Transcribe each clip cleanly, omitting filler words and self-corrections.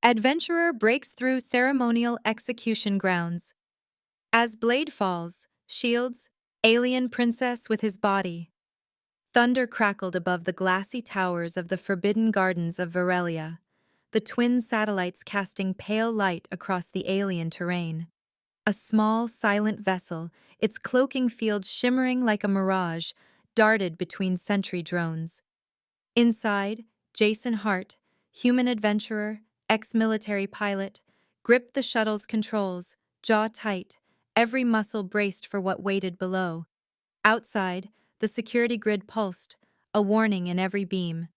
Adventurer breaks through ceremonial execution grounds. As blade falls, shields, alien princess with his body. Thunder crackled above the glassy towers of the forbidden gardens of Varelia, the twin satellites casting pale light across the alien terrain. A small, silent vessel, its cloaking field shimmering like a mirage, darted between sentry drones. Inside, Jason Hart, human adventurer, ex-military pilot, gripped the shuttle's controls, jaw tight, every muscle braced for what waited below. Outside, the security grid pulsed, a warning in every beam.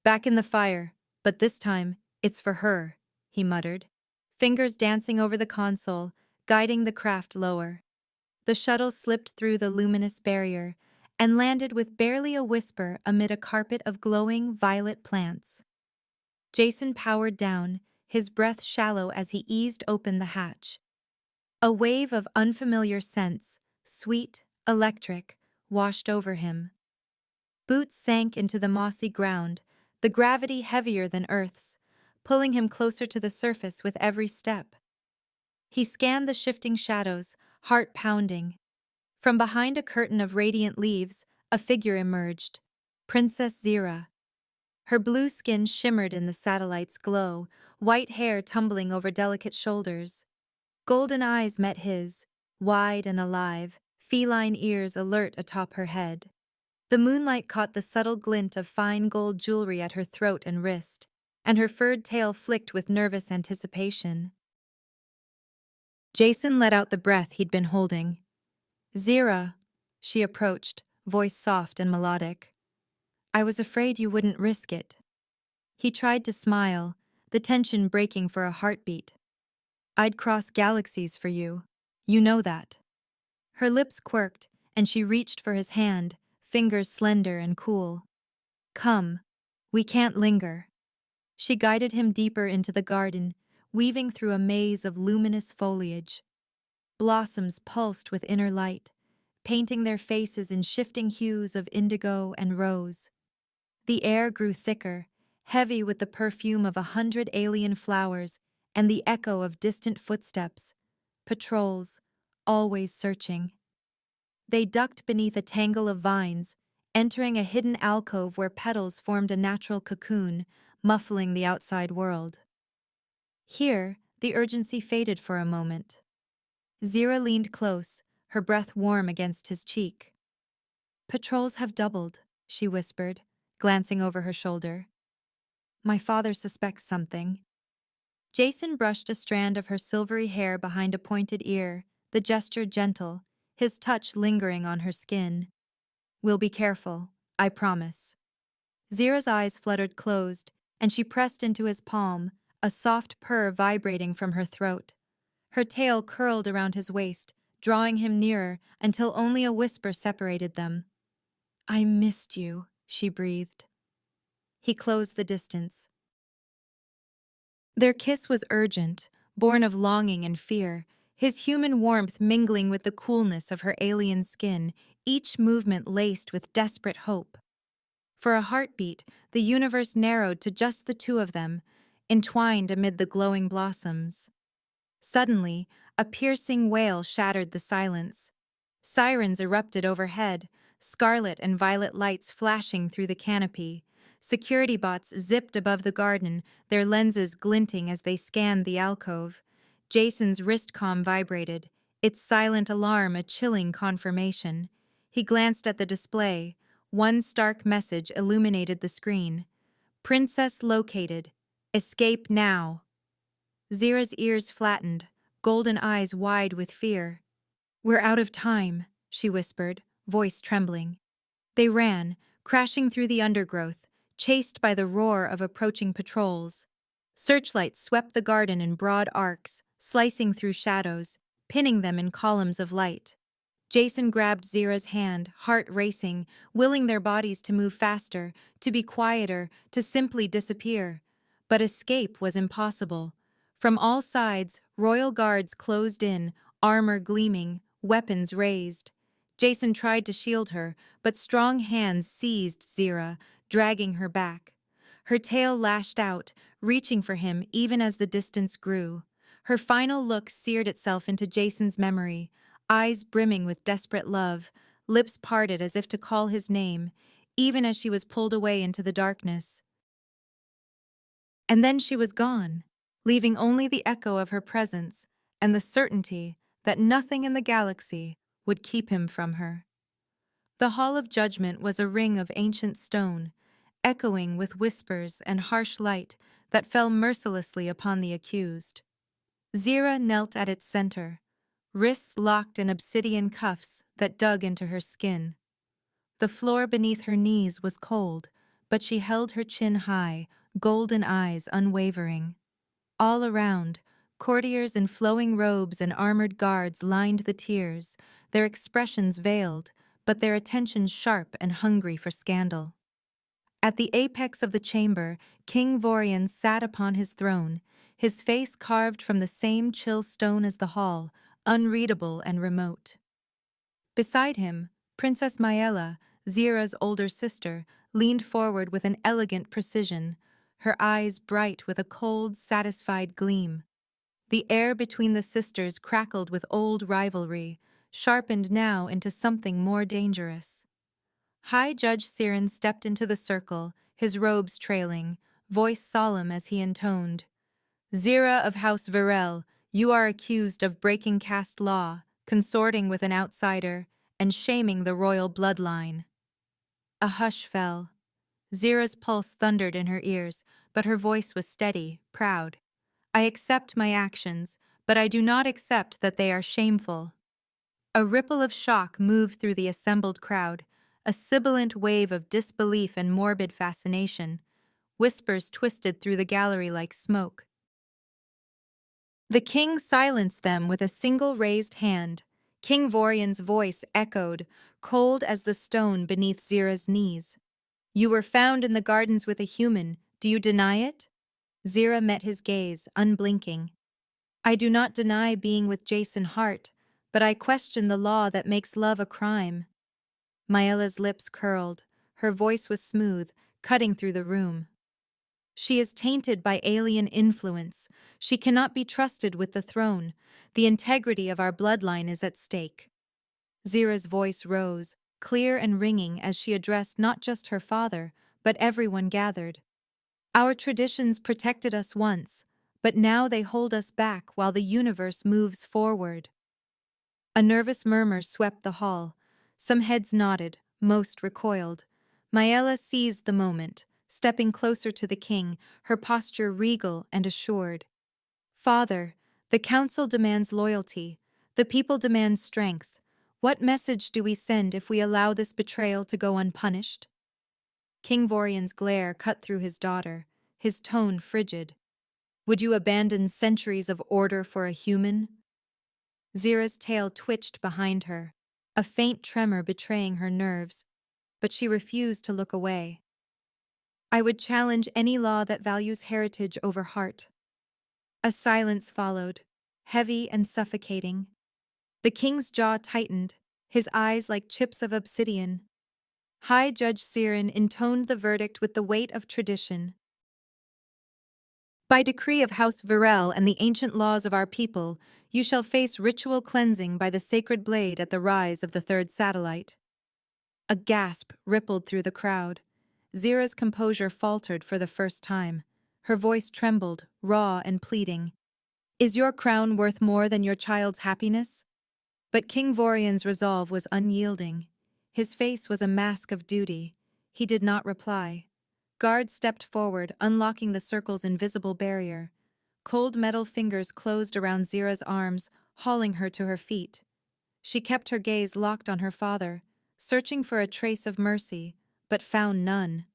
Back in the fire, but this time, it's for her, he muttered, fingers dancing over the console, guiding the craft lower. The shuttle slipped through the luminous barrier and landed with barely a whisper amid a carpet of glowing violet plants. Jason powered down, his breath shallow as he eased open the hatch. A wave of unfamiliar scents, sweet, electric, washed over him. Boots sank into the mossy ground, the gravity heavier than Earth's, pulling him closer to the surface with every step. He scanned the shifting shadows, heart pounding. From behind a curtain of radiant leaves, a figure emerged. Princess Zira. Her blue skin shimmered in the satellite's glow, white hair tumbling over delicate shoulders. Golden eyes met his, wide and alive, feline ears alert atop her head. The moonlight caught the subtle glint of fine gold jewelry at her throat and wrist, and her furred tail flicked with nervous anticipation. Jason let out the breath he'd been holding. Zira, she approached, voice soft and melodic. I was afraid you wouldn't risk it. He tried to smile, the tension breaking for a heartbeat. I'd cross galaxies for you. You know that. Her lips quirked, and she reached for his hand, fingers slender and cool. Come, we can't linger. She guided him deeper into the garden, weaving through a maze of luminous foliage. Blossoms pulsed with inner light, painting their faces in shifting hues of indigo and rose. The air grew thicker, heavy with the perfume of 100 alien flowers and the echo of distant footsteps. Patrols, always searching. They ducked beneath a tangle of vines, entering a hidden alcove where petals formed a natural cocoon, muffling the outside world. Here, the urgency faded for a moment. Zira leaned close, her breath warm against his cheek. Patrols have doubled, she whispered, glancing over her shoulder. My father suspects something. Jason brushed a strand of her silvery hair behind a pointed ear, the gesture gentle, his touch lingering on her skin. We'll be careful, I promise. Zira's eyes fluttered closed, and she pressed into his palm, a soft purr vibrating from her throat. Her tail curled around his waist, drawing him nearer until only a whisper separated them. I missed you, she breathed. He closed the distance. Their kiss was urgent, born of longing and fear, his human warmth mingling with the coolness of her alien skin, each movement laced with desperate hope. For a heartbeat, the universe narrowed to just the two of them, entwined amid the glowing blossoms. Suddenly, a piercing wail shattered the silence. Sirens erupted overhead, scarlet and violet lights flashing through the canopy. Security bots zipped above the garden, their lenses glinting as they scanned the alcove. Jason's wristcom vibrated, its silent alarm a chilling confirmation. He glanced at the display. One stark message illuminated the screen. Princess located. Escape now. Zira's ears flattened, golden eyes wide with fear. We're out of time, she whispered, voice trembling. They ran, crashing through the undergrowth, chased by the roar of approaching patrols. Searchlights swept the garden in broad arcs, slicing through shadows, pinning them in columns of light. Jason grabbed Zira's hand, heart racing, willing their bodies to move faster, to be quieter, to simply disappear. But escape was impossible. From all sides, royal guards closed in, armor gleaming, weapons raised. Jason tried to shield her, but strong hands seized Zira, dragging her back. Her tail lashed out, reaching for him even as the distance grew. Her final look seared itself into Jason's memory, eyes brimming with desperate love, lips parted as if to call his name, even as she was pulled away into the darkness. And then she was gone, leaving only the echo of her presence and the certainty that nothing in the galaxy would keep him from her. The Hall of Judgment was a ring of ancient stone, echoing with whispers and harsh light that fell mercilessly upon the accused. Zira knelt at its center, wrists locked in obsidian cuffs that dug into her skin. The floor beneath her knees was cold, but she held her chin high, golden eyes unwavering. All around, courtiers in flowing robes and armored guards lined the tiers, their expressions veiled, but their attention sharp and hungry for scandal. At the apex of the chamber, King Vorian sat upon his throne, his face carved from the same chill stone as the hall, unreadable and remote. Beside him, Princess Maella, Zira's older sister, leaned forward with an elegant precision, her eyes bright with a cold, satisfied gleam. The air between the sisters crackled with old rivalry, sharpened now into something more dangerous. High Judge Siren stepped into the circle, his robes trailing, voice solemn as he intoned, "Zira of House Virel, you are accused of breaking caste law, consorting with an outsider, and shaming the royal bloodline." A hush fell. Zira's pulse thundered in her ears, but her voice was steady, proud. "I accept my actions, but I do not accept that they are shameful." A ripple of shock moved through the assembled crowd, a sibilant wave of disbelief and morbid fascination. Whispers twisted through the gallery like smoke. The king silenced them with a single raised hand. King Vorian's voice echoed, cold as the stone beneath Zira's knees. "You were found in the gardens with a human. Do you deny it?" Zira met his gaze, unblinking. "I do not deny being with Jason Hart, but I question the law that makes love a crime." Maella's lips curled. Her voice was smooth, cutting through the room. "She is tainted by alien influence. She cannot be trusted with the throne. The integrity of our bloodline is at stake." Zira's voice rose, clear and ringing as she addressed not just her father, but everyone gathered. "Our traditions protected us once, but now they hold us back while the universe moves forward." A nervous murmur swept the hall. Some heads nodded, most recoiled. Maella seized the moment, stepping closer to the king, her posture regal and assured. "Father, the council demands loyalty. The people demand strength. What message do we send if we allow this betrayal to go unpunished?" King Vorian's glare cut through his daughter, his tone frigid. "Would you abandon centuries of order for a human?" Zira's tail twitched behind her, a faint tremor betraying her nerves, but she refused to look away. "I would challenge any law that values heritage over heart." A silence followed, heavy and suffocating. The king's jaw tightened, his eyes like chips of obsidian. High Judge Siren intoned the verdict with the weight of tradition. "By decree of House Virel and the ancient laws of our people, you shall face ritual cleansing by the sacred blade at the rise of the third satellite." A gasp rippled through the crowd. Zira's composure faltered for the first time. Her voice trembled, raw and pleading. "Is your crown worth more than your child's happiness?" But King Vorian's resolve was unyielding. His face was a mask of duty. He did not reply. Guards stepped forward, unlocking the circle's invisible barrier. Cold metal fingers closed around Zira's arms, hauling her to her feet. She kept her gaze locked on her father, searching for a trace of mercy, but found none.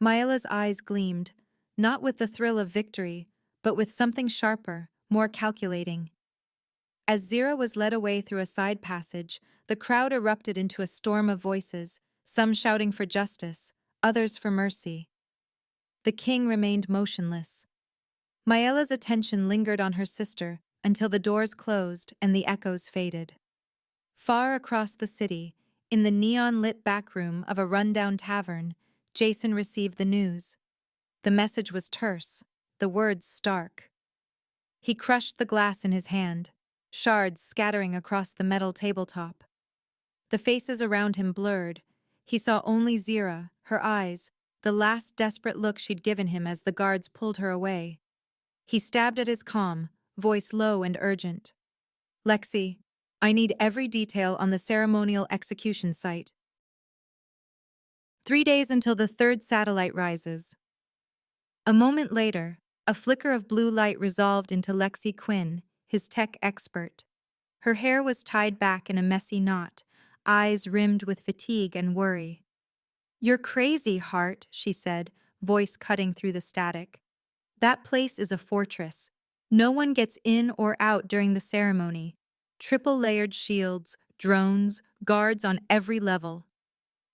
Maella's eyes gleamed, not with the thrill of victory, but with something sharper, more calculating. As Zira was led away through a side passage, the crowd erupted into a storm of voices, some shouting for justice, others for mercy. The king remained motionless. Maella's attention lingered on her sister until the doors closed and the echoes faded. Far across the city, in the neon-lit back room of a rundown tavern, Jason received the news. The message was terse, the words stark. He crushed the glass in his hand, shards scattering across the metal tabletop. The faces around him blurred. He saw only Zira, her eyes, the last desperate look she'd given him as the guards pulled her away. He stabbed at his comm, voice low and urgent. Lexi, I need every detail on the ceremonial execution site. 3 days until the third satellite rises. A moment later, a flicker of blue light resolved into Lexi Quinn, his tech expert. Her hair was tied back in a messy knot, eyes rimmed with fatigue and worry. You're crazy, Hart, she said, voice cutting through the static. That place is a fortress. No one gets in or out during the ceremony. Triple-layered shields, drones, guards on every level.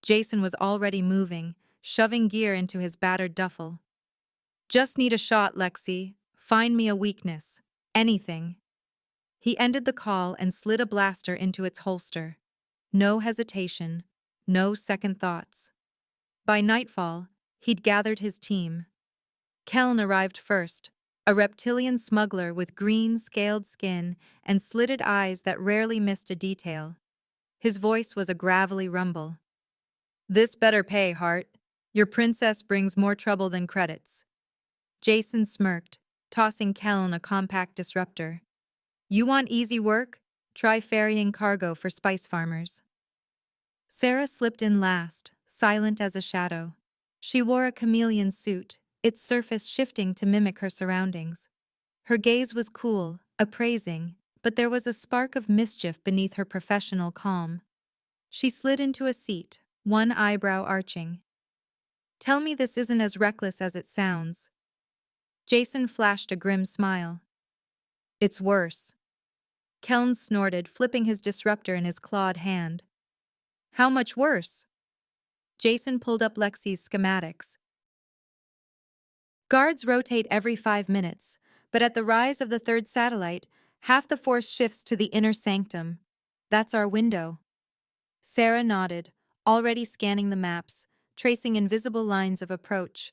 Jason was already moving, shoving gear into his battered duffel. Just need a shot, Lexi. Find me a weakness. Anything. He ended the call and slid a blaster into its holster. No hesitation, no second thoughts. By nightfall, he'd gathered his team. Kellen arrived first, a reptilian smuggler with green, scaled skin and slitted eyes that rarely missed a detail. His voice was a gravelly rumble. This better pay, Hart. Your princess brings more trouble than credits. Jason smirked, tossing Kellen a compact disruptor. You want easy work? Try ferrying cargo for spice farmers. Sarah slipped in last, silent as a shadow. She wore a chameleon suit, its surface shifting to mimic her surroundings. Her gaze was cool, appraising, but there was a spark of mischief beneath her professional calm. She slid into a seat, one eyebrow arching. Tell me this isn't as reckless as it sounds. Jason flashed a grim smile. It's worse. Kellen snorted, flipping his disruptor in his clawed hand. How much worse? Jason pulled up Lexi's schematics. Guards rotate every 5 minutes, but at the rise of the third satellite, half the force shifts to the inner sanctum. That's our window. Sarah nodded, already scanning the maps, tracing invisible lines of approach.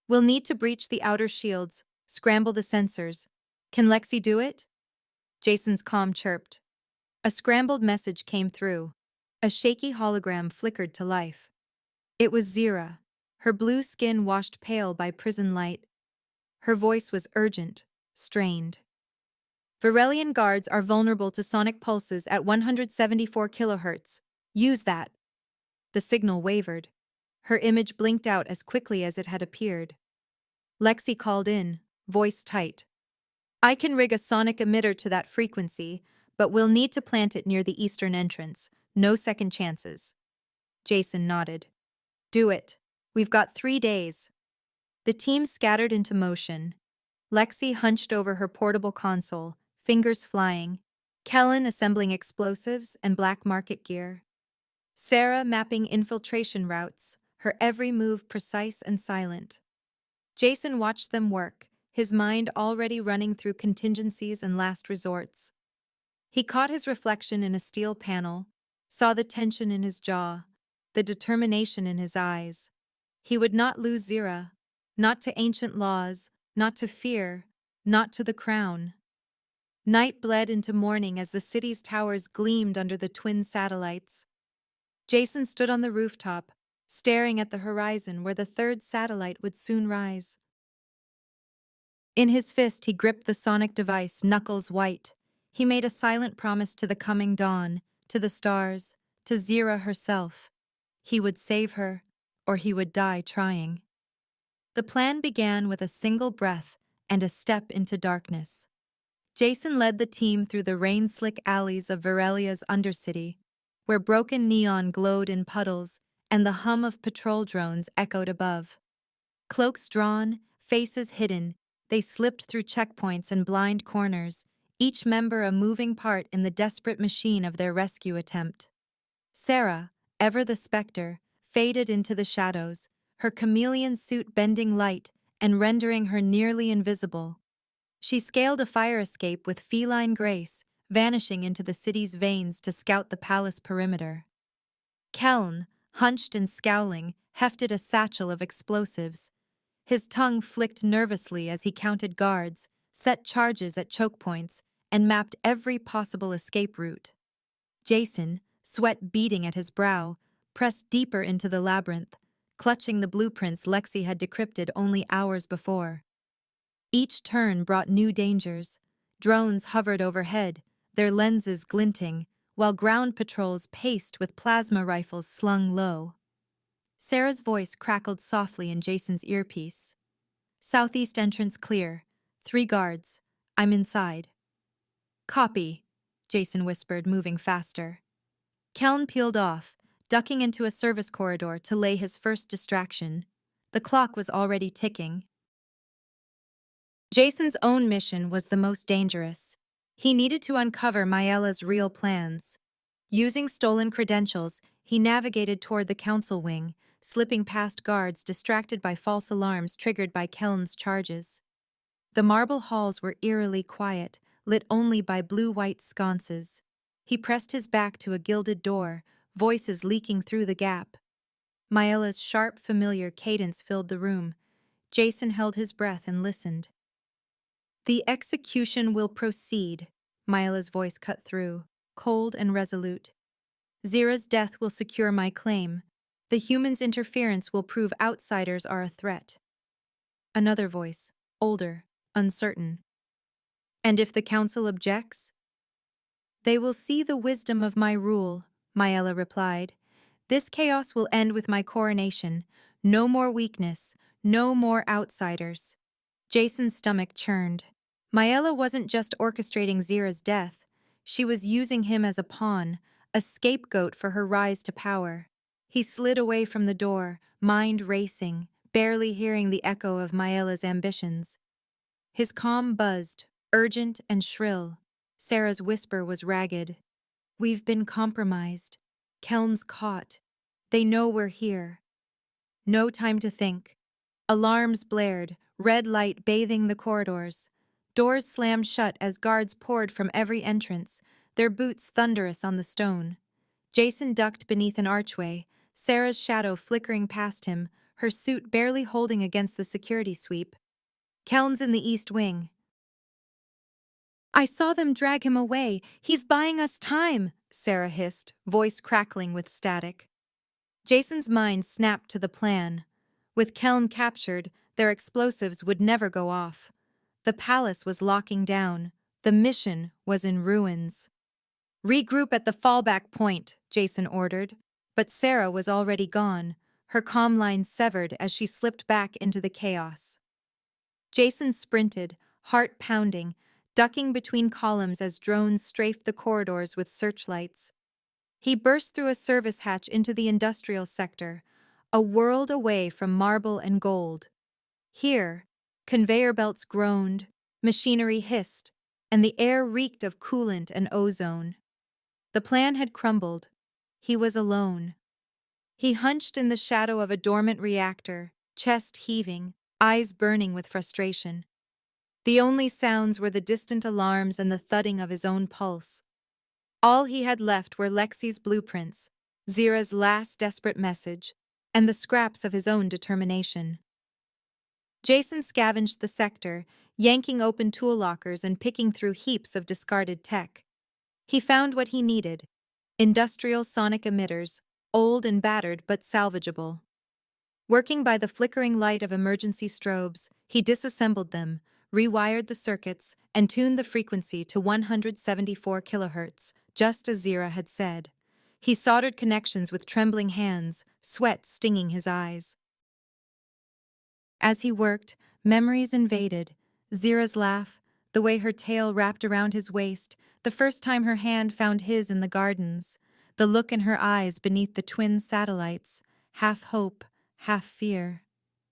We'll need to breach the outer shields, scramble the sensors. Can Lexi do it? Jason's comm chirped. A scrambled message came through. A shaky hologram flickered to life. It was Zira, her blue skin washed pale by prison light. Her voice was urgent, strained. Varelian guards are vulnerable to sonic pulses at 174 kilohertz. Use that. The signal wavered. Her image blinked out as quickly as it had appeared. Lexi called in, voice tight. I can rig a sonic emitter to that frequency, but we'll need to plant it near the eastern entrance. No second chances. Jason nodded. Do it. We've got 3 days. The team scattered into motion. Lexi hunched over her portable console, fingers flying. Kellen assembling explosives and black market gear. Sarah mapping infiltration routes, her every move precise and silent. Jason watched them work, his mind already running through contingencies and last resorts. He caught his reflection in a steel panel, saw the tension in his jaw, the determination in his eyes. He would not lose Zira, not to ancient laws, not to fear, not to the crown. Night bled into morning as the city's towers gleamed under the twin satellites. Jason stood on the rooftop, staring at the horizon where the third satellite would soon rise. In his fist he gripped the sonic device, knuckles white. He made a silent promise to the coming dawn, to the stars, to Zira herself. He would save her, or he would die trying. The plan began with a single breath and a step into darkness. Jason led the team through the rain-slick alleys of Varelia's undercity, where broken neon glowed in puddles and the hum of patrol drones echoed above. Cloaks drawn, faces hidden, they slipped through checkpoints and blind corners, each member a moving part in the desperate machine of their rescue attempt. Sarah, ever the specter, faded into the shadows, her chameleon suit bending light and rendering her nearly invisible. She scaled a fire escape with feline grace, vanishing into the city's veins to scout the palace perimeter. Kellen, hunched and scowling, hefted a satchel of explosives. His tongue flicked nervously as he counted guards, set charges at choke points, and mapped every possible escape route. Jason, sweat beading at his brow, pressed deeper into the labyrinth, clutching the blueprints Lexi had decrypted only hours before. Each turn brought new dangers. Drones hovered overhead, their lenses glinting, while ground patrols paced with plasma rifles slung low. Sarah's voice crackled softly in Jason's earpiece. Southeast entrance clear. 3 guards. I'm inside. Copy, Jason whispered, moving faster. Keln peeled off, ducking into a service corridor to lay his first distraction. The clock was already ticking. Jason's own mission was the most dangerous. He needed to uncover Maella's real plans. Using stolen credentials, he navigated toward the council wing, slipping past guards distracted by false alarms triggered by Keln's charges. The marble halls were eerily quiet, lit only by blue-white sconces. He pressed his back to a gilded door, voices leaking through the gap. Maella's sharp, familiar cadence filled the room. Jason held his breath and listened. The execution will proceed, Maella's voice cut through, cold and resolute. Zira's death will secure my claim. The humans' interference will prove outsiders are a threat. Another voice, older, uncertain. And if the council objects? They will see the wisdom of my rule, Maella replied. This chaos will end with my coronation. No more weakness, no more outsiders. Jason's stomach churned. Maella wasn't just orchestrating Zira's death. She was using him as a pawn, a scapegoat for her rise to power. He slid away from the door, mind racing, barely hearing the echo of Maella's ambitions. His calm buzzed, urgent and shrill. Sarah's whisper was ragged. We've been compromised. Keln's caught. They know we're here. No time to think. Alarms blared, red light bathing the corridors. Doors slammed shut as guards poured from every entrance, their boots thunderous on the stone. Jason ducked beneath an archway, Sarah's shadow flickering past him, her suit barely holding against the security sweep. Keln's in the east wing. I saw them drag him away. He's buying us time, Sarah hissed, voice crackling with static. Jason's mind snapped to the plan. With Keln captured, their explosives would never go off. The palace was locking down. The mission was in ruins. Regroup at the fallback point, Jason ordered. But Sarah was already gone, her comm line severed as she slipped back into the chaos. Jason sprinted, heart pounding, ducking between columns as drones strafed the corridors with searchlights. He burst through a service hatch into the industrial sector, a world away from marble and gold. Here, conveyor belts groaned, machinery hissed, and the air reeked of coolant and ozone. The plan had crumbled. He was alone. He hunched in the shadow of a dormant reactor, chest heaving, eyes burning with frustration. The only sounds were the distant alarms and the thudding of his own pulse. All he had left were Lexi's blueprints, Zira's last desperate message, and the scraps of his own determination. Jason scavenged the sector, yanking open tool lockers and picking through heaps of discarded tech. He found what he needed: industrial sonic emitters, old and battered but salvageable. Working by the flickering light of emergency strobes, he disassembled them, rewired the circuits, and tuned the frequency to 174 kilohertz, just as Zira had said. He soldered connections with trembling hands, sweat stinging his eyes. As he worked, memories invaded. Zira's laugh, the way her tail wrapped around his waist, the first time her hand found his in the gardens, the look in her eyes beneath the twin satellites, half hope, half fear.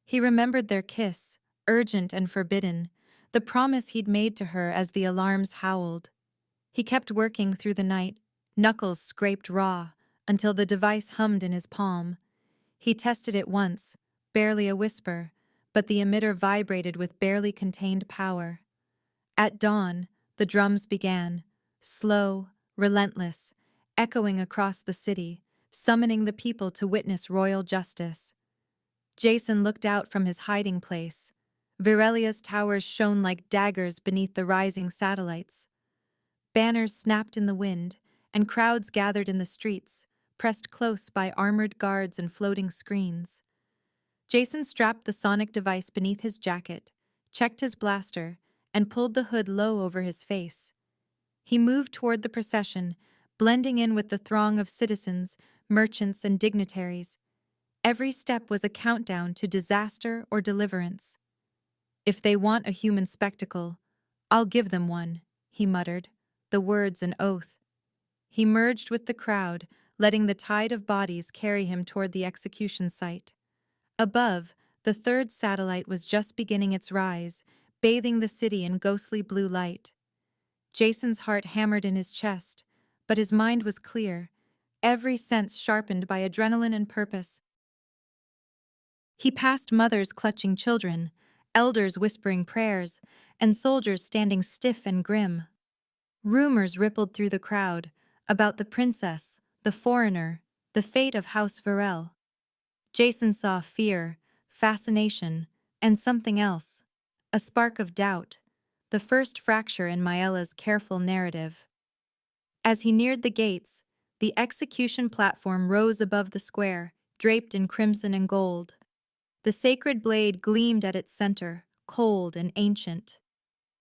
He remembered their kiss, urgent and forbidden, the promise he'd made to her as the alarms howled. He kept working through the night, knuckles scraped raw, until the device hummed in his palm. He tested it once, barely a whisper, but the emitter vibrated with barely contained power. At dawn, the drums began, slow, relentless, echoing across the city, summoning the people to witness royal justice. Jason looked out from his hiding place. Virelia's towers shone like daggers beneath the rising satellites. Banners snapped in the wind, and crowds gathered in the streets, pressed close by armored guards and floating screens. Jason strapped the sonic device beneath his jacket, checked his blaster, and pulled the hood low over his face. He moved toward the procession, blending in with the throng of citizens, merchants, and dignitaries. Every step was a countdown to disaster or deliverance. "If they want a human spectacle, I'll give them one," he muttered, the words an oath. He merged with the crowd, letting the tide of bodies carry him toward the execution site. Above, the third satellite was just beginning its rise, bathing the city in ghostly blue light. Jason's heart hammered in his chest, but his mind was clear, every sense sharpened by adrenaline and purpose. He passed mothers clutching children, elders whispering prayers, and soldiers standing stiff and grim. Rumors rippled through the crowd about the princess, the foreigner, the fate of House Varel. Jason saw fear, fascination, and something else, a spark of doubt, the first fracture in Maella's careful narrative. As he neared the gates, the execution platform rose above the square, draped in crimson and gold. The sacred blade gleamed at its center, cold and ancient.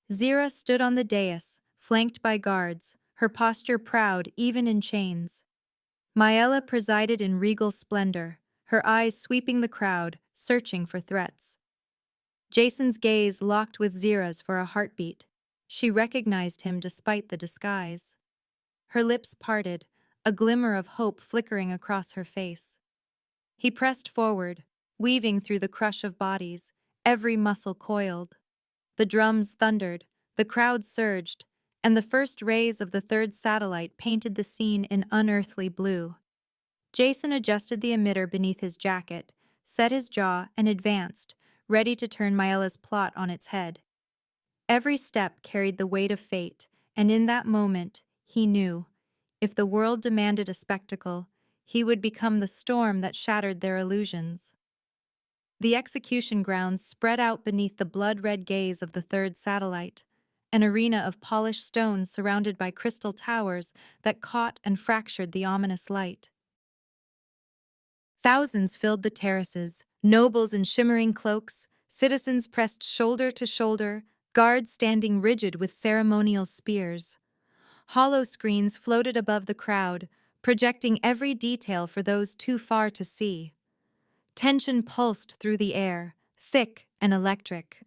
Zira stood on the dais, flanked by guards, her posture proud even in chains. Maella presided in regal splendor, her eyes sweeping the crowd, searching for threats. Jason's gaze locked with Zira's for a heartbeat. She recognized him despite the disguise. Her lips parted, a glimmer of hope flickering across her face. He pressed forward, weaving through the crush of bodies, every muscle coiled. The drums thundered, the crowd surged, and the first rays of the third satellite painted the scene in unearthly blue. Jason adjusted the emitter beneath his jacket, set his jaw, and advanced, ready to turn Maella's plot on its head. Every step carried the weight of fate, and in that moment, he knew, if the world demanded a spectacle, he would become the storm that shattered their illusions. The execution grounds spread out beneath the blood-red gaze of the third satellite, an arena of polished stone surrounded by crystal towers that caught and fractured the ominous light. Thousands filled the terraces, nobles in shimmering cloaks, citizens pressed shoulder to shoulder, guards standing rigid with ceremonial spears. Hollow screens floated above the crowd, projecting every detail for those too far to see. Tension pulsed through the air, thick and electric.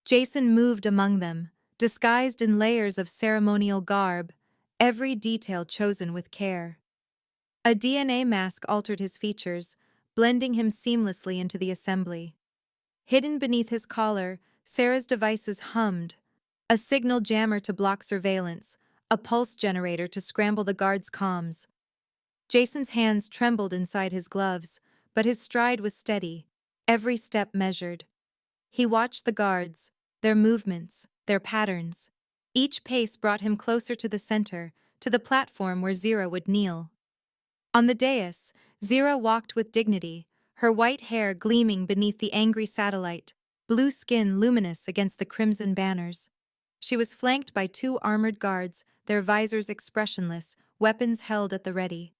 Jason moved among them, disguised in layers of ceremonial garb, every detail chosen with care. A DNA mask altered his features, blending him seamlessly into the assembly. Hidden beneath his collar, Sarah's devices hummed, a signal jammer to block surveillance, a pulse generator to scramble the guards' comms. Jason's hands trembled inside his gloves, but his stride was steady, every step measured. He watched the guards, their movements, their patterns. Each pace brought him closer to the center, to the platform where Zira would kneel. On the dais, Zira walked with dignity, her white hair gleaming beneath the angry satellite, blue skin luminous against the crimson banners. She was flanked by two armored guards, their visors expressionless, weapons held at the ready.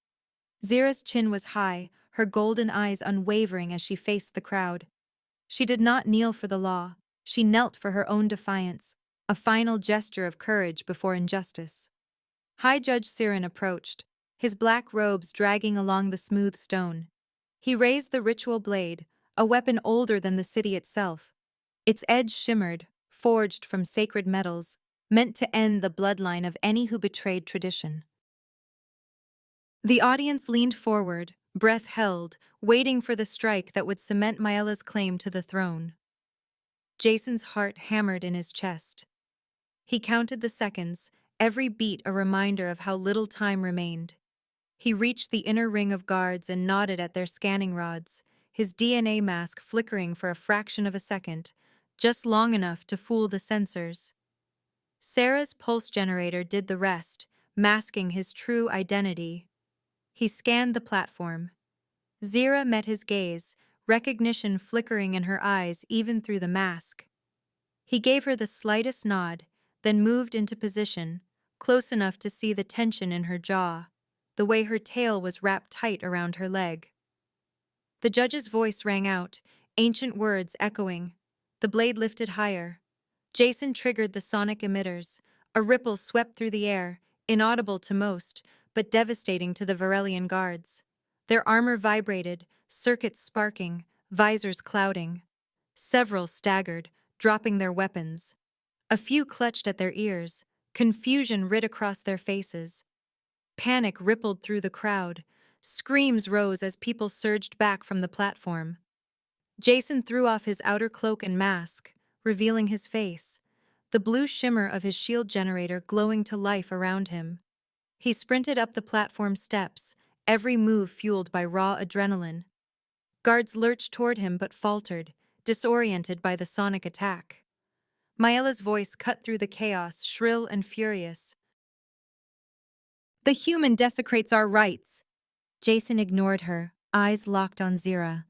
Zira's chin was high, her golden eyes unwavering as she faced the crowd. She did not kneel for the law, she knelt for her own defiance, a final gesture of courage before injustice. High Judge Siren approached, his black robes dragging along the smooth stone. He raised the ritual blade, a weapon older than the city itself. Its edge shimmered, forged from sacred metals, meant to end the bloodline of any who betrayed tradition. The audience leaned forward, breath held, waiting for the strike that would cement Maella's claim to the throne. Jason's heart hammered in his chest. He counted the seconds, every beat a reminder of how little time remained. He reached the inner ring of guards and nodded at their scanning rods, his DNA mask flickering for a fraction of a second, just long enough to fool the sensors. Sarah's pulse generator did the rest, masking his true identity. He scanned the platform. Zira met his gaze, recognition flickering in her eyes even through the mask. He gave her the slightest nod, then moved into position, close enough to see the tension in her jaw, the way her tail was wrapped tight around her leg. The judge's voice rang out, ancient words echoing. The blade lifted higher. Jason triggered the sonic emitters. A ripple swept through the air, inaudible to most, but devastating to the Varelian guards. Their armor vibrated, circuits sparking, visors clouding. Several staggered, dropping their weapons. A few clutched at their ears, confusion writ across their faces. Panic rippled through the crowd. Screams rose as people surged back from the platform. Jason threw off his outer cloak and mask, revealing his face, the blue shimmer of his shield generator glowing to life around him. He sprinted up the platform steps, every move fueled by raw adrenaline. Guards lurched toward him but faltered, disoriented by the sonic attack. Maella's voice cut through the chaos, shrill and furious. "The human desecrates our rights!" Jason ignored her, eyes locked on Zira.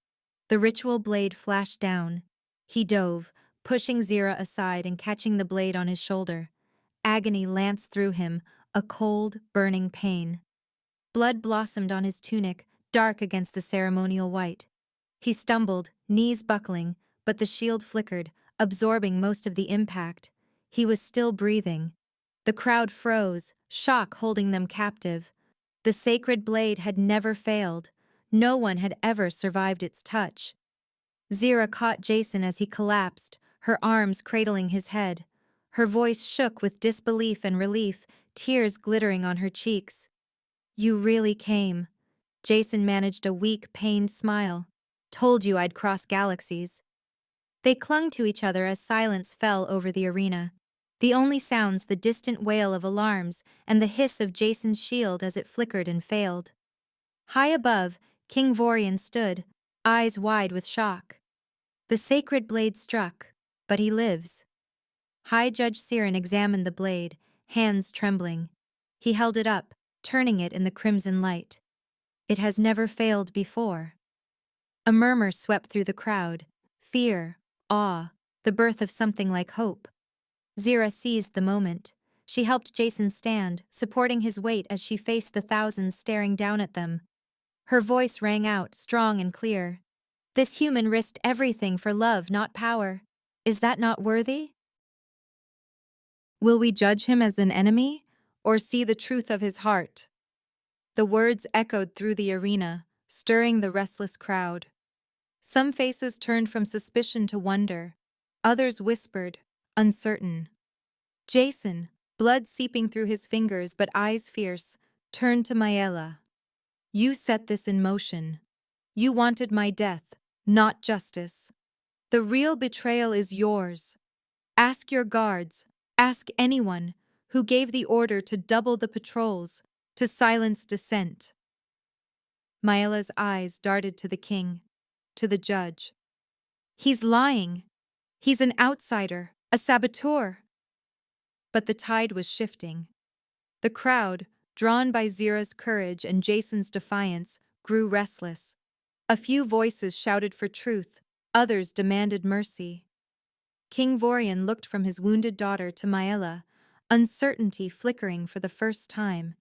The ritual blade flashed down. He dove, pushing Zira aside and catching the blade on his shoulder. Agony lanced through him, a cold, burning pain. Blood blossomed on his tunic, dark against the ceremonial white. He stumbled, knees buckling, but the shield flickered, absorbing most of the impact. He was still breathing. The crowd froze, shock holding them captive. The sacred blade had never failed. No one had ever survived its touch. Zira caught Jason as he collapsed, her arms cradling his head. Her voice shook with disbelief and relief, tears glittering on her cheeks. "You really came." Jason managed a weak, pained smile. "Told you I'd cross galaxies." They clung to each other as silence fell over the arena. The only sounds the distant wail of alarms and the hiss of Jason's shield as it flickered and failed. High above, King Vorian stood, eyes wide with shock. The sacred blade struck, but he lives. High Judge Siren examined the blade, hands trembling. He held it up, turning it in the crimson light. "It has never failed before." A murmur swept through the crowd. Fear, awe, the birth of something like hope. Zira seized the moment. She helped Jason stand, supporting his weight as she faced the thousands staring down at them. Her voice rang out, strong and clear. "This human risked everything for love, not power. Is that not worthy? Will we judge him as an enemy, or see the truth of his heart?" The words echoed through the arena, stirring the restless crowd. Some faces turned from suspicion to wonder. Others whispered, uncertain. Jason, blood seeping through his fingers but eyes fierce, turned to Maella. "You set this in motion. You wanted my death, not justice. The real betrayal is yours. Ask your guards, ask anyone who gave the order to double the patrols, to silence dissent." Maella's eyes darted to the king, to the judge. "He's lying. He's an outsider, a saboteur." But the tide was shifting. The crowd, drawn by Zira's courage and Jason's defiance, grew restless. A few voices shouted for truth, others demanded mercy. King Vorian looked from his wounded daughter to Maella, uncertainty flickering for the first time.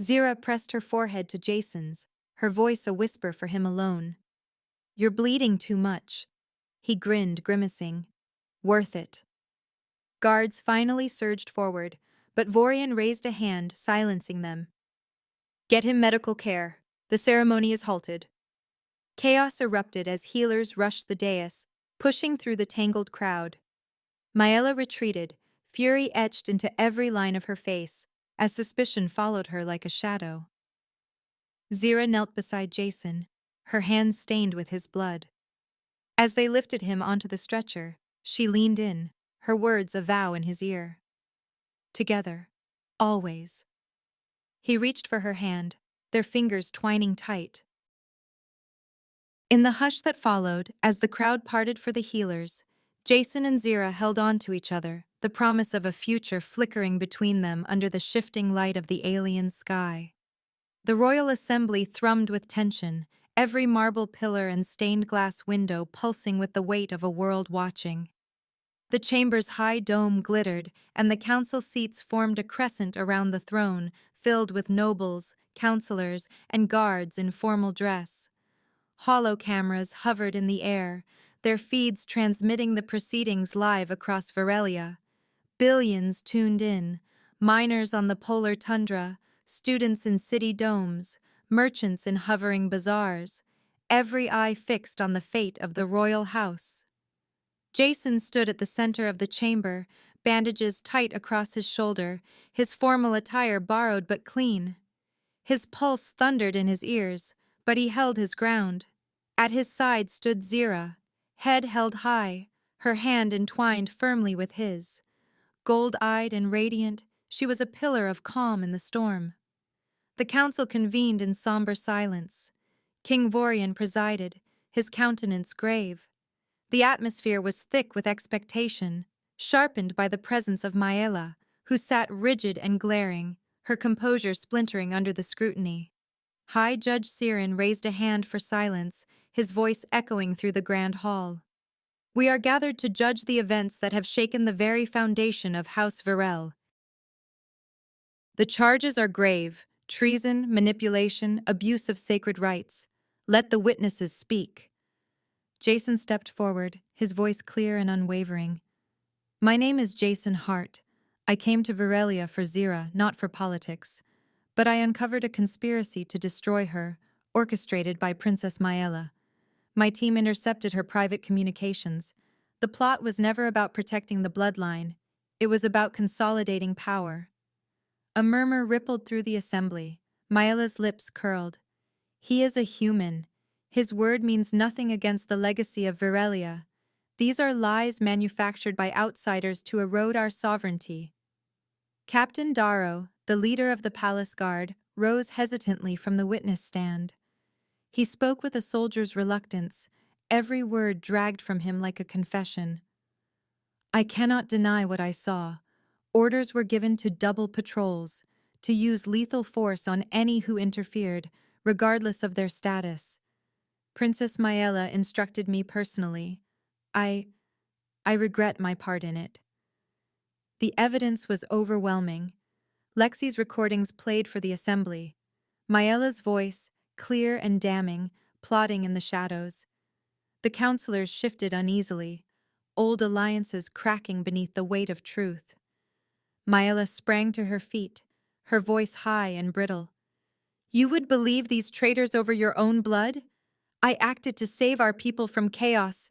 Zira pressed her forehead to Jason's, her voice a whisper for him alone. "You're bleeding too much." He grinned, grimacing. "Worth it." Guards finally surged forward, but Vorian raised a hand, silencing them. "Get him medical care. The ceremony is halted." Chaos erupted as healers rushed the dais, pushing through the tangled crowd. Maella retreated, fury etched into every line of her face, as suspicion followed her like a shadow. Zira knelt beside Jason, her hands stained with his blood. As they lifted him onto the stretcher, she leaned in, her words a vow in his ear. "Together. Always." He reached for her hand, their fingers twining tight. In the hush that followed, as the crowd parted for the healers, Jason and Zira held on to each other, the promise of a future flickering between them under the shifting light of the alien sky. The royal assembly thrummed with tension, every marble pillar and stained glass window pulsing with the weight of a world watching. The chamber's high dome glittered, and the council seats formed a crescent around the throne, filled with nobles, counselors, and guards in formal dress. Hollow cameras hovered in the air, their feeds transmitting the proceedings live across Varelia. Billions tuned in, miners on the polar tundra, students in city domes, merchants in hovering bazaars, every eye fixed on the fate of the royal house. Jason stood at the center of the chamber, bandages tight across his shoulder, his formal attire borrowed but clean. His pulse thundered in his ears, but he held his ground. At his side stood Zira, head held high, her hand entwined firmly with his. Gold-eyed and radiant, she was a pillar of calm in the storm. The council convened in somber silence. King Vorian presided, his countenance grave. The atmosphere was thick with expectation, sharpened by the presence of Maela, who sat rigid and glaring, her composure splintering under the scrutiny. High Judge Siren raised a hand for silence, his voice echoing through the grand hall. "We are gathered to judge the events that have shaken the very foundation of House Varel. The charges are grave: treason, manipulation, abuse of sacred rites. Let the witnesses speak." Jason stepped forward, his voice clear and unwavering. "My name is Jason Hart. I came to Varelia for Zira, not for politics. But I uncovered a conspiracy to destroy her, orchestrated by Princess Maela. My team intercepted her private communications. The plot was never about protecting the bloodline. It was about consolidating power." A murmur rippled through the assembly. Maela's lips curled. "He is a human. His word means nothing against the legacy of Varelia. These are lies manufactured by outsiders to erode our sovereignty." Captain Darrow, the leader of the palace guard, rose hesitantly from the witness stand. He spoke with a soldier's reluctance, every word dragged from him like a confession. "I cannot deny what I saw. Orders were given to double patrols, to use lethal force on any who interfered, regardless of their status. Princess Maela instructed me personally. I regret my part in it." The evidence was overwhelming. Lexi's recordings played for the assembly. Maela's voice, clear and damning, plodding in the shadows. The counselors shifted uneasily, old alliances cracking beneath the weight of truth. Maela sprang to her feet, her voice high and brittle. "You would believe these traitors over your own blood? I acted to save our people from chaos."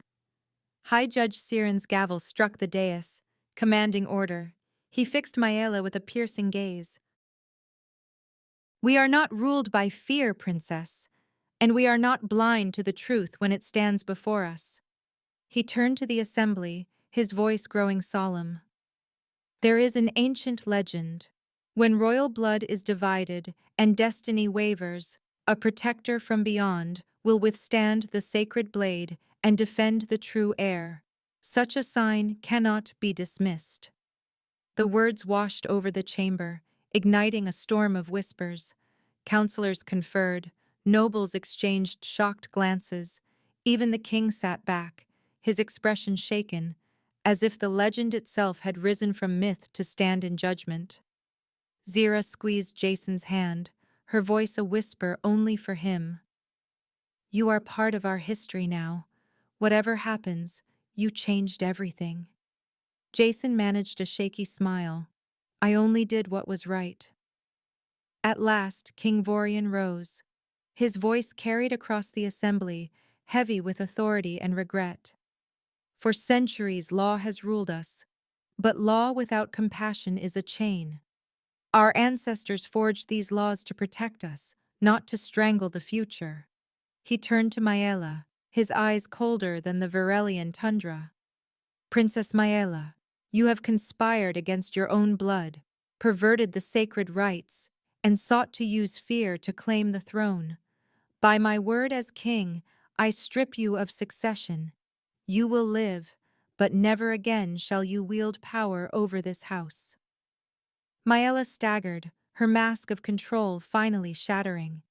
High Judge Siren's gavel struck the dais, commanding order. He fixed Maela with a piercing gaze. "We are not ruled by fear, Princess, and we are not blind to the truth when it stands before us." He turned to the assembly, his voice growing solemn. "There is an ancient legend. When royal blood is divided and destiny wavers, a protector from beyond will withstand the sacred blade and defend the true heir. Such a sign cannot be dismissed." The words washed over the chamber, igniting a storm of whispers. Counselors conferred, nobles exchanged shocked glances. Even the king sat back, his expression shaken, as if the legend itself had risen from myth to stand in judgment. Zira squeezed Jason's hand, her voice a whisper only for him. "You are part of our history now. Whatever happens, you changed everything." Jason managed a shaky smile. "I only did what was right." At last, King Vorian rose. His voice carried across the assembly, heavy with authority and regret. "For centuries law has ruled us, but law without compassion is a chain. Our ancestors forged these laws to protect us, not to strangle the future." He turned to Maela, his eyes colder than the Varelian tundra. "Princess Maela, you have conspired against your own blood, perverted the sacred rites, and sought to use fear to claim the throne. By my word as king, I strip you of succession. You will live, but never again shall you wield power over this house." Maela staggered, her mask of control finally shattering.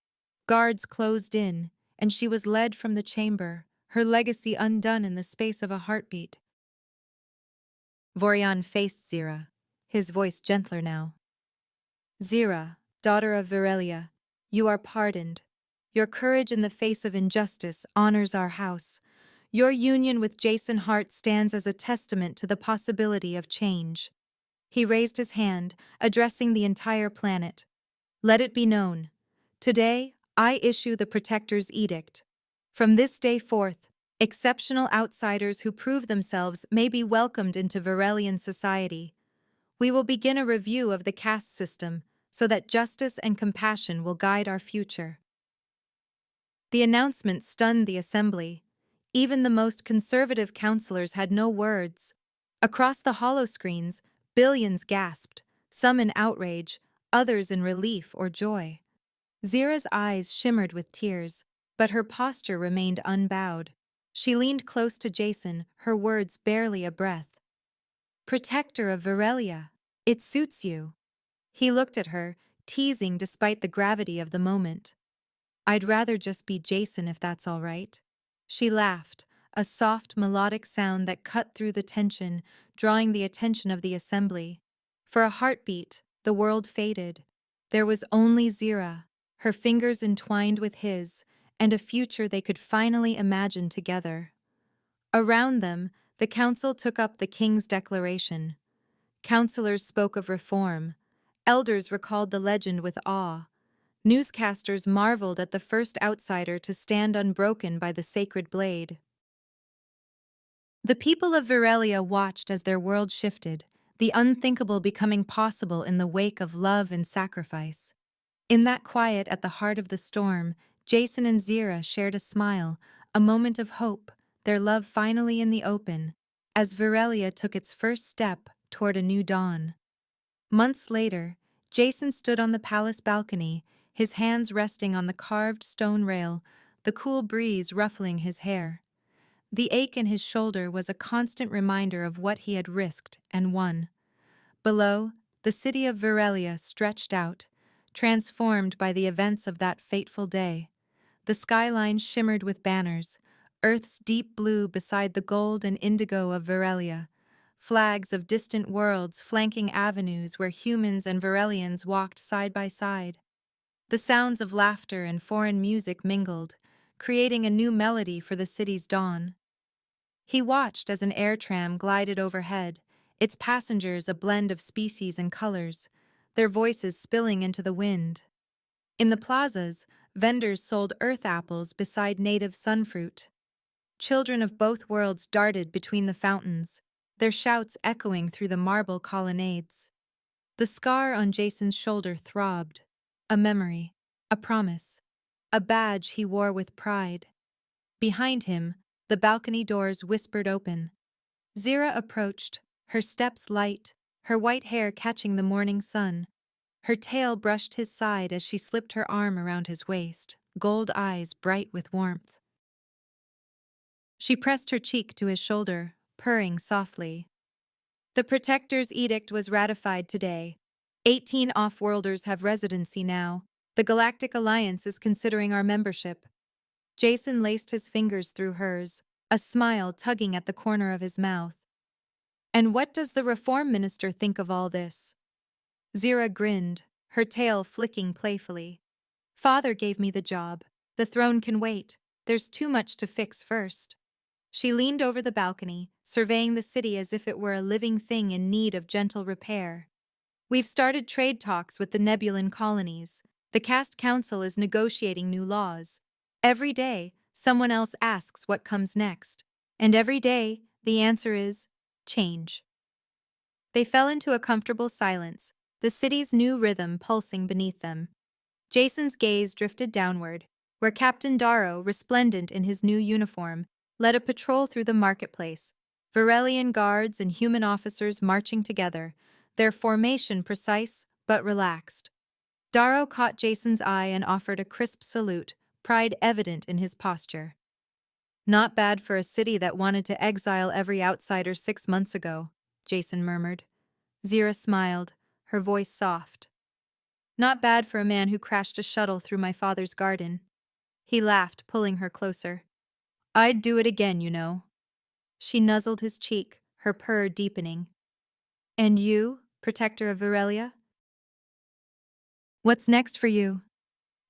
Guards closed in, and she was led from the chamber, her legacy undone in the space of a heartbeat. Vorion faced Zira, his voice gentler now. Zira, daughter of Virelia, you are pardoned. Your courage in the face of injustice honors our house. Your union with Jason Hart stands as a testament to the possibility of change. He raised his hand, addressing the entire planet. Let it be known. Today, I issue the Protector's Edict. From this day forth, exceptional outsiders who prove themselves may be welcomed into Virelian society. We will begin a review of the caste system so that justice and compassion will guide our future. The announcement stunned the assembly. Even the most conservative counselors had no words. Across the holoscreens, billions gasped, some in outrage, others in relief or joy. Zira's eyes shimmered with tears, but her posture remained unbowed. She leaned close to Jason, her words barely a breath. Protector of Virelia, it suits you. He looked at her, teasing despite the gravity of the moment. I'd rather just be Jason if that's all right. She laughed, a soft melodic sound that cut through the tension, drawing the attention of the assembly. For a heartbeat, the world faded. There was only Zira, her fingers entwined with his, and a future they could finally imagine together. Around them, the council took up the king's declaration. Counselors spoke of reform. Elders recalled the legend with awe. Newscasters marveled at the first outsider to stand unbroken by the sacred blade. The people of Virelia watched as their world shifted, the unthinkable becoming possible in the wake of love and sacrifice. In that quiet at the heart of the storm, Jason and Zira shared a smile, a moment of hope, their love finally in the open, as Virelia took its first step toward a new dawn. Months later, Jason stood on the palace balcony, his hands resting on the carved stone rail, the cool breeze ruffling his hair. The ache in his shoulder was a constant reminder of what he had risked and won. Below, the city of Virelia stretched out, transformed by the events of that fateful day. The skyline shimmered with banners, Earth's deep blue beside the gold and indigo of Virelia, flags of distant worlds flanking avenues where humans and Virelians walked side by side. The sounds of laughter and foreign music mingled, creating a new melody for the city's dawn. He watched as an air tram glided overhead, its passengers a blend of species and colors, their voices spilling into the wind. In the plazas, vendors sold earth apples beside native sunfruit. Children of both worlds darted between the fountains, their shouts echoing through the marble colonnades. The scar on Jason's shoulder throbbed, a memory, a promise, a badge he wore with pride. Behind him, the balcony doors whispered open. Zira approached, her steps light, her white hair catching the morning sun. Her tail brushed his side as she slipped her arm around his waist, gold eyes bright with warmth. She pressed her cheek to his shoulder, purring softly. The Protector's Edict was ratified today. 18 off-worlders have residency now. The Galactic Alliance is considering our membership. Jason laced his fingers through hers, a smile tugging at the corner of his mouth. And what does the Reform Minister think of all this? Zira grinned, her tail flicking playfully. Father gave me the job. The throne can wait. There's too much to fix first. She leaned over the balcony, surveying the city as if it were a living thing in need of gentle repair. We've started trade talks with the Nebulan colonies. The Caste Council is negotiating new laws. Every day, someone else asks what comes next. And every day, the answer is change. They fell into a comfortable silence, the city's new rhythm pulsing beneath them. Jason's gaze drifted downward, where Captain Darrow, resplendent in his new uniform, led a patrol through the marketplace, Virelian guards and human officers marching together, their formation precise but relaxed. Darrow caught Jason's eye and offered a crisp salute, pride evident in his posture. Not bad for a city that wanted to exile every outsider 6 months ago, Jason murmured. Zira smiled, her voice soft. Not bad for a man who crashed a shuttle through my father's garden. He laughed, pulling her closer. I'd do it again, you know. She nuzzled his cheek, her purr deepening. And you, protector of Virelia? What's next for you?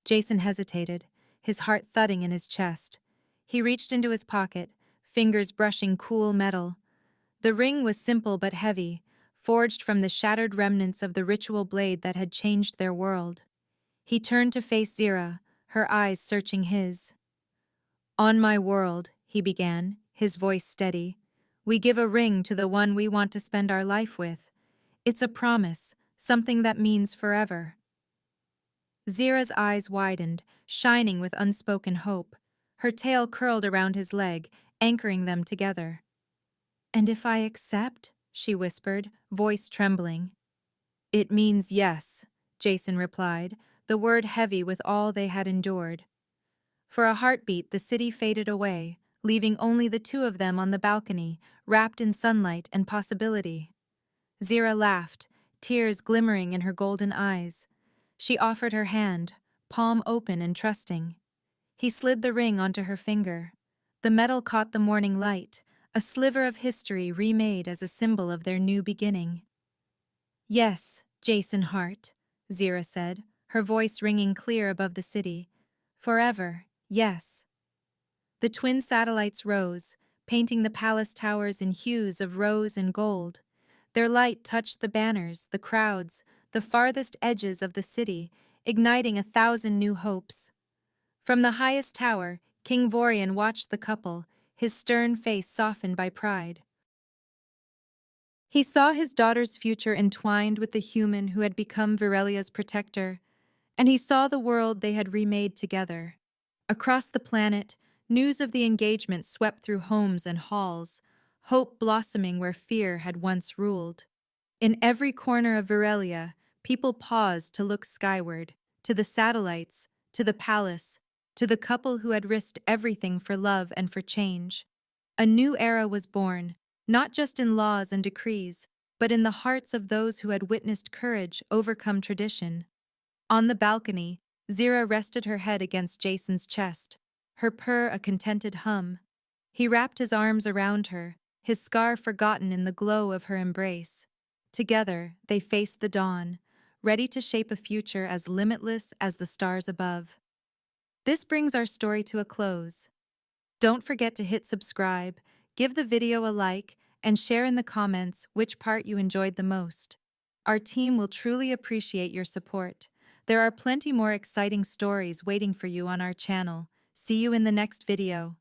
Jason hesitated, his heart thudding in his chest. He reached into his pocket, fingers brushing cool metal. The ring was simple but heavy, forged from the shattered remnants of the ritual blade that had changed their world. He turned to face Zira, her eyes searching his. On my world, he began, his voice steady, we give a ring to the one we want to spend our life with. It's a promise, something that means forever. Zira's eyes widened, shining with unspoken hope. Her tail curled around his leg, anchoring them together. And if I accept? She whispered, voice trembling. It means yes, Jason replied, the word heavy with all they had endured. For a heartbeat, the city faded away, leaving only the two of them on the balcony, wrapped in sunlight and possibility. Zira laughed, tears glimmering in her golden eyes. She offered her hand, palm open and trusting. He slid the ring onto her finger. The metal caught the morning light, a sliver of history remade as a symbol of their new beginning. Yes, Jason Hart, Zira said, her voice ringing clear above the city. Forever, yes. The twin satellites rose, painting the palace towers in hues of rose and gold. Their light touched the banners, the crowds, the farthest edges of the city, igniting 1,000 new hopes. From the highest tower, King Vorian watched the couple, his stern face softened by pride. He saw his daughter's future entwined with the human who had become Virelia's protector, and he saw the world they had remade together. Across the planet, news of the engagement swept through homes and halls, hope blossoming where fear had once ruled. In every corner of Virelia, people paused to look skyward, to the satellites, to the palace, to the couple who had risked everything for love and for change. A new era was born, not just in laws and decrees, but in the hearts of those who had witnessed courage overcome tradition. On the balcony, Zira rested her head against Jason's chest, her purr a contented hum. He wrapped his arms around her, his scar forgotten in the glow of her embrace. Together, they faced the dawn, ready to shape a future as limitless as the stars above. This brings our story to a close. Don't forget to hit subscribe, give the video a like, and share in the comments which part you enjoyed the most. Our team will truly appreciate your support. There are plenty more exciting stories waiting for you on our channel. See you in the next video.